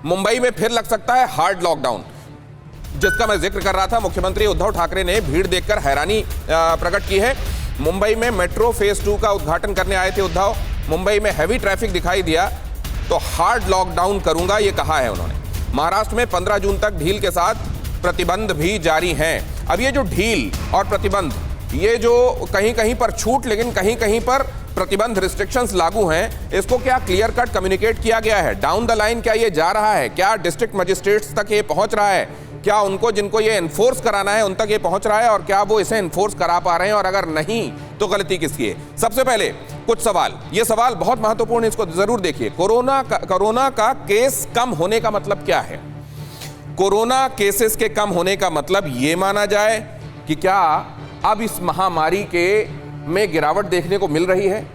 मुंबई में फिर लग सकता है हार्ड लॉकडाउन, जिसका मैं जिक्र कर रहा था। मुख्यमंत्री उद्धव ठाकरे ने भीड़ देखकर हैरानी प्रकट की है। मुंबई में मेट्रो फेज 2 का उद्घाटन करने आए थे उद्धव। मुंबई में हैवी ट्रैफिक दिखाई दिया तो हार्ड लॉकडाउन करूंगा, ये कहा है उन्होंने। महाराष्ट्र में 15 जून तक ढील के साथ प्रतिबंध भी जारी हैं। अब ये जो ढील और प्रतिबंध, ये जो कहीं कहीं पर छूट लेकिन कहीं कहीं पर प्रतिबंध, रिस्ट्रिक्शंस लागू हैं, इसको क्या क्लियर कट कम्युनिकेट किया गया है? डाउन द लाइन क्या ये जा रहा है? क्या डिस्ट्रिक्ट मजिस्ट्रेट्स तक ये पहुंच रहा है? क्या उनको जिनको ये एनफोर्स कराना है उन तक ये पहुंच रहा है? और क्या वो इसे एनफोर्स करा पा रहे हैं? और अगर नहीं तो गलती किसकी है? सबसे पहले कुछ सवाल, ये सवाल बहुत महत्वपूर्ण है, इसको जरूर देखिए। कोरोना का केस कम होने का मतलब क्या है? कोरोना केसेस के कम होने का मतलब ये माना जाए कि क्या अब इस महामारी के में गिरावट देखने को मिल रही है?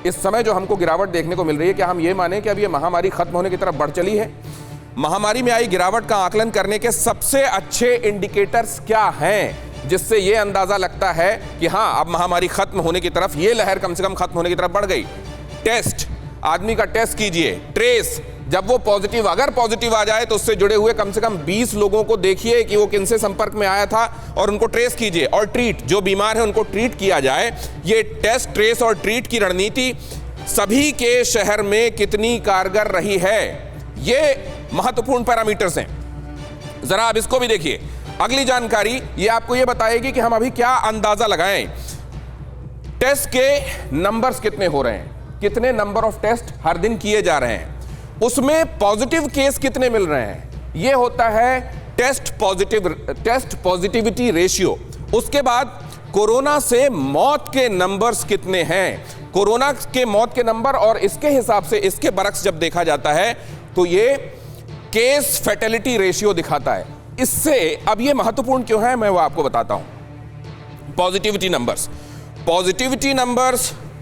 इस समय जो हमको गिरावट देखने को मिल रही है, क्या हम ये माने कि अब ये महामारी खत्म होने की तरफ बढ़ चली है? महामारी में आई गिरावट का आकलन करने के सबसे अच्छे इंडिकेटर्स क्या हैं, जिससे ये अंदाजा लगता है कि हाँ, अब महामारी खत्म होने की तरफ, ये लहर कम से कम खत्म होने की तरफ बढ़ गई? टेस्ट, आदमी का टेस्ट कीजिए। ट्रेस, जब वो पॉजिटिव, अगर पॉजिटिव आ जाए तो उससे जुड़े हुए कम से कम 20 लोगों को देखिए कि वो किनसे संपर्क में आया था और उनको ट्रेस कीजिए। और ट्रीट, जो बीमार है उनको ट्रीट किया जाए। ये टेस्ट, ट्रेस और ट्रीट की रणनीति सभी के शहर में कितनी कारगर रही है, ये महत्वपूर्ण पैरामीटर्स हैं। जरा आप इसको भी देखिए। अगली जानकारी ये आपको ये बताएगी कि हम अभी क्या अंदाजा लगाएं। टेस्ट के नंबर्स कितने हो रहे हैं, कितने नंबर ऑफ टेस्ट हर दिन किए जा रहे हैं, उसमें पॉजिटिव केस कितने मिल रहे हैं, ये होता है टेस्ट पॉजिटिविटी रेशियो। उसके बाद कोरोना से मौत के नंबर्स कितने हैं, कोरोना के मौत के नंबर, और इसके हिसाब से इसके बरक्स जब देखा जाता है तो ये केस फैटेलिटी रेशियो दिखाता है। इससे अब ये महत्वपूर्ण क्यों है, मैं वो आपको बताता हूं। पॉजिटिविटी नंबर्स,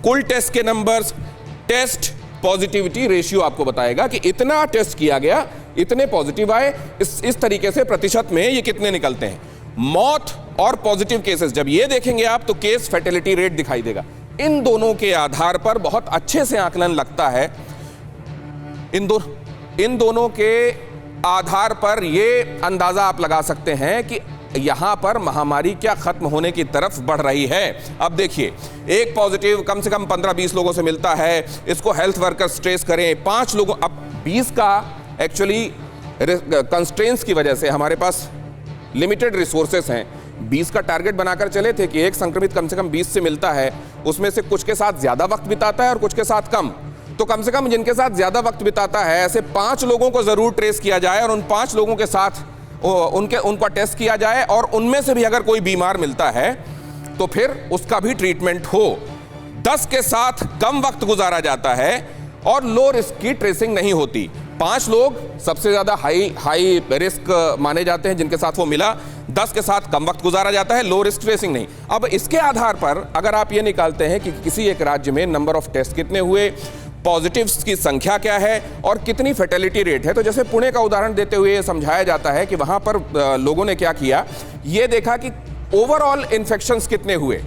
कुल टेस्ट के नंबर्स, टेस्ट पॉजिटिविटी रेशियो आपको बताएगा कि इतना टेस्ट किया गया, इतने पॉजिटिव आए, इस तरीके से प्रतिशत में ये कितने निकलते हैं। मौत और पॉजिटिव केसेस जब ये देखेंगे आप तो केस फैटेलिटी रेट दिखाई देगा। इन दोनों के आधार पर बहुत अच्छे से आकलन लगता है। इन दोनों के आधार पर ये अंदाजा आप लगा सकते हैं कि यहां पर महामारी क्या खत्म होने की तरफ बढ़ रही है। अब देखिए, एक पॉजिटिव कम से कम 15-20 लोगों से मिलता है, इसको हेल्थ वर्कर्स ट्रेस करें 5 लोगों, अब 20 का एक्चुअली कंस्ट्रेंट्स की वजह से हमारे पास लिमिटेड रिसोर्सेस हैं। 20 का टारगेट बनाकर चले थे कि एक संक्रमित कम से कम 20 से मिलता है, उसमें से कुछ के साथ ज्यादा वक्त बिताता है और कुछ के साथ कम, तो कम से कम जिनके साथ ज्यादा वक्त बिताता है ऐसे 5 लोगों को जरूर ट्रेस किया जाए और उन 5 लोगों के साथ उनका टेस्ट किया जाए, और उनमें से भी अगर कोई बीमार मिलता है तो फिर उसका भी ट्रीटमेंट हो। 10 के साथ कम वक्त गुजारा जाता है और लो रिस्क की ट्रेसिंग नहीं होती। 5 लोग सबसे ज्यादा हाई रिस्क माने जाते हैं जिनके साथ वो मिला, 10 के साथ कम वक्त गुजारा जाता है, लो रिस्क ट्रेसिंग नहीं। अब इसके आधार पर अगर आप ये निकालते हैं कि किसी एक राज्य में नंबर ऑफ टेस्ट कितने हुए, पॉजिटिव्स की संख्या क्या है और कितनी फैटेलिटी रेट है, तो जैसे पुणे का उदाहरण देते हुए ये समझाया जाता है कि वहां पर लोगों ने क्या किया, ये देखा कि ओवरऑल इन्फेक्शंस कितने हुए,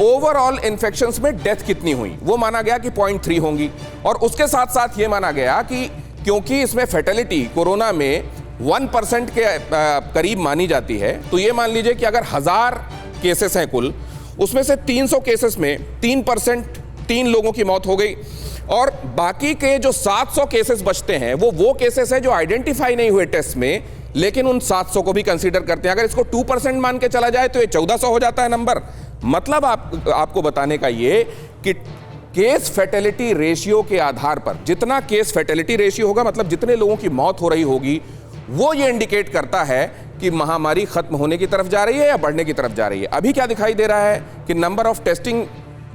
ओवरऑल इन्फेक्शंस में डेथ कितनी हुई, वो माना गया कि 0.3 होंगी। और उसके साथ साथ ये माना गया कि क्योंकि इसमें फैटेलिटी कोरोना में 1% के करीब मानी जाती है, तो ये मान लीजिए कि अगर 1000 केसेस हैं कुल, उसमें से 300 केसेस में 3%, 3 लोगों की मौत हो गई, और बाकी के जो 700 केसेस बचते हैं वो केसेस हैं जो आइडेंटिफाई नहीं हुए टेस्ट में, लेकिन उन 700 को भी कंसीडर करते हैं। अगर इसको 2% मान के चला जाए तो ये 1400 हो जाता है नंबर। मतलब आपको बताने का ये कि केस फैटेलिटी रेशियो के आधार पर, जितना केस फैटेलिटी रेशियो होगा मतलब जितने लोगों की मौत हो रही होगी, वो ये इंडिकेट करता है कि महामारी खत्म होने की तरफ जा रही है या बढ़ने की तरफ जा रही है। अभी क्या दिखाई दे रहा है कि नंबर ऑफ टेस्टिंग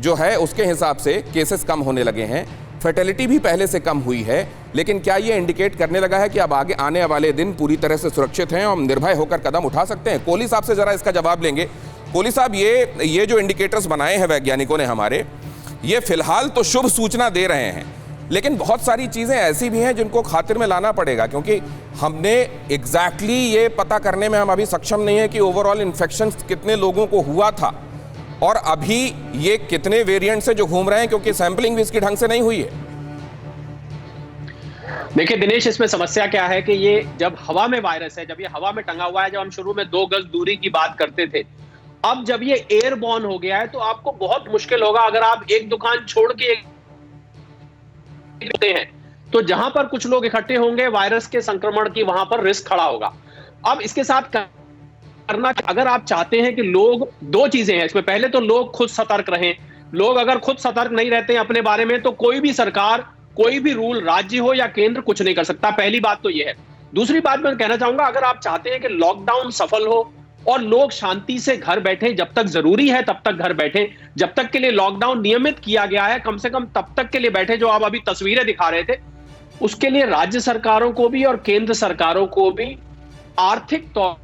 जो है उसके हिसाब से केसेस कम होने लगे हैं, फर्टिलिटी भी पहले से कम हुई है, लेकिन क्या ये इंडिकेट करने लगा है कि अब आगे आने वाले दिन पूरी तरह से सुरक्षित हैं और निर्भय होकर कदम उठा सकते हैं? कोहली साहब से जरा इसका जवाब लेंगे। कोहली साहब, ये जो इंडिकेटर्स बनाए हैं वैज्ञानिकों ने हमारे, ये फिलहाल तो शुभ सूचना दे रहे हैं, लेकिन बहुत सारी चीजें ऐसी भी हैं जिनको खातिर में लाना पड़ेगा, क्योंकि हमने एग्जैक्टली ये पता करने में हम अभी सक्षम नहीं है कि ओवरऑल इन्फेक्शन कितने लोगों को हुआ था और अभी ये कितने वेरिएंट से जो घूम रहे हैं, क्योंकि सैंपलिंग भी इसकी ढंग से नहीं हुई है। देखिए दिनेश, इसमें समस्या क्या है कि ये जब हवा में वायरस है, जब ये हवा में टंगा हुआ है, जब हम शुरू में 2 गज दूरी की बात करते थे, अब जब ये एयरबॉर्न हो गया है तो आपको बहुत मुश्किल होगा अगर आप एक दुकान छोड़ के हैं तो जहां पर कुछ लोग इकट्ठे होंगे वायरस के संक्रमण की, वहां पर रिस्क खड़ा होगा। अब इसके साथ करना, अगर आप चाहते हैं कि लोग, 2 चीजें हैं इसमें। पहले तो लोग खुद सतर्क रहें। लोग अगर खुद सतर्क नहीं रहते हैं अपने बारे में तो कोई भी सरकार, कोई भी रूल, राज्य हो या केंद्र, कुछ नहीं कर सकता। पहली बात तो यह है। दूसरी बात मैं कहना चाहूंगा, अगर आप चाहते हैं कि लॉकडाउन सफल हो और लोग शांति से घर बैठे, जब तक जरूरी है तब तक घर बैठे, जब तक के लिए लॉकडाउन नियमित किया गया है कम से कम तब तक के लिए बैठे, जो आप अभी तस्वीरें दिखा रहे थे, उसके लिए राज्य सरकारों को भी और केंद्र सरकारों को भी आर्थिक तौर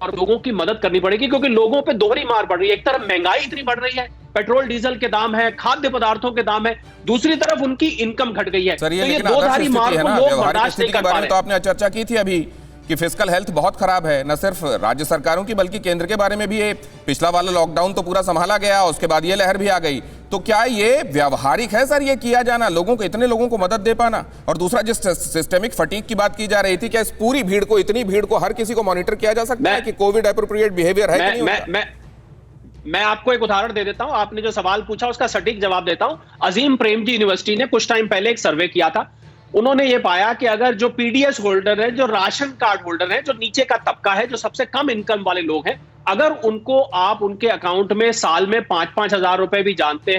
और लोगों की मदद करनी पड़ेगी, क्योंकि लोगों पे दोहरी मार पड़ रही है। एक तरफ महंगाई इतनी बढ़ रही है, पेट्रोल डीजल के दाम है, खाद्य पदार्थों के दाम है, दूसरी तरफ उनकी इनकम घट गई है। सर, तो ये दोधारी मार को लोग बर्दाश्त नहीं कर पा रहे। तो आपने चर्चा की थी अभी कि फिस्कल हेल्थ बहुत खराब है, न सिर्फ राज्य सरकारों की बल्कि केंद्र के बारे में भी। ये पिछला वाला लॉकडाउन तो पूरा संभाला गया, उसके बाद ये लहर भी आ गई। तो क्या ये व्यावहारिक है सर, ये किया जाना, लोगों को, इतने लोगों को मदद दे पाना? और दूसरा, जिस सिस्टेमिक फटीग की बात की जा रही थी, क्या इस पूरी भीड़ को, इतनी भीड़ को हर किसी को मॉनिटर किया जा सकता है कि कोविड एप्रोप्रिएट बिहेवियर है कि नहीं? मैं आपको एक उदाहरण दे देता हूं। आपने जो सवाल पूछा उसका सटीक जवाब देता हूं। अजीम प्रेमजी यूनिवर्सिटी ने कुछ टाइम पहले एक सर्वे किया था। उन्होंने ये पाया कि अगर जो पीडीएस होल्डर है, जो राशन कार्ड होल्डर है, जो नीचे का तबका है, जो सबसे कम इनकम वाले लोग हैं, अगर उनको आप उनके अकाउंट में साल में 5-5 हजार रुपए भी डालते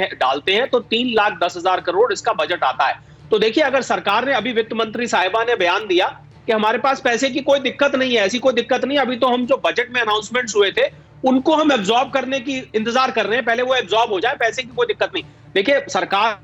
हैं तो 3,10,000 करोड़ इसका बजट आता है। तो देखिए, अगर सरकार ने, अभी वित्त मंत्री साहिबा ने बयान दिया कि हमारे पास पैसे की कोई दिक्कत नहीं है, ऐसी कोई दिक्कत नहीं, अभी तो हम जो बजट में अनाउंसमेंट्स हुए थे उनको हम एब्जॉर्ब करने की इंतजार कर रहे हैं, पहले वो एब्जॉर्ब हो जाए, पैसे की कोई दिक्कत नहीं। देखिए, सरकार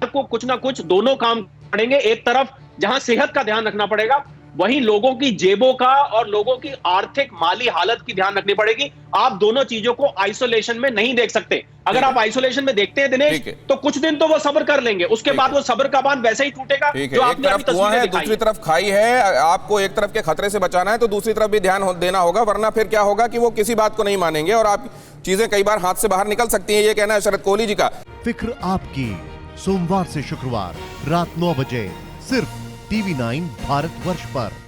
को कुछ ना कुछ दोनों काम पड़ेंगे। एक तरफ जहां सेहत का ध्यान रखना पड़ेगा, वहीं लोगों की जेबों का और लोगों की आर्थिक माली हालत की ध्यान रखनी पड़ेगी। आप दोनों चीजों को आइसोलेशन में नहीं देख सकते। अगर आप आइसोलेशन में देखते हैं दिनेश, तो कुछ दिन तो वो सब्र कर लेंगे, उसके बाद वो सब्र का बांध वैसे ही टूटेगा जो आपने अभी तस्वीरें दिखाई। दूसरी तरफ खाई है, आपको एक तरफ के खतरे से बचाना है तो दूसरी तरफ भी ध्यान देना होगा, वरना फिर क्या होगा कि वो किसी बात को नहीं मानेंगे और आप चीजें कई बार हाथ से बाहर निकल सकती हैं। ये कहना है शरद कोहली जी का। फिक्र आपकी, सोमवार से शुक्रवार रात 9 बजे सिर्फ TV9 भारतवर्ष पर।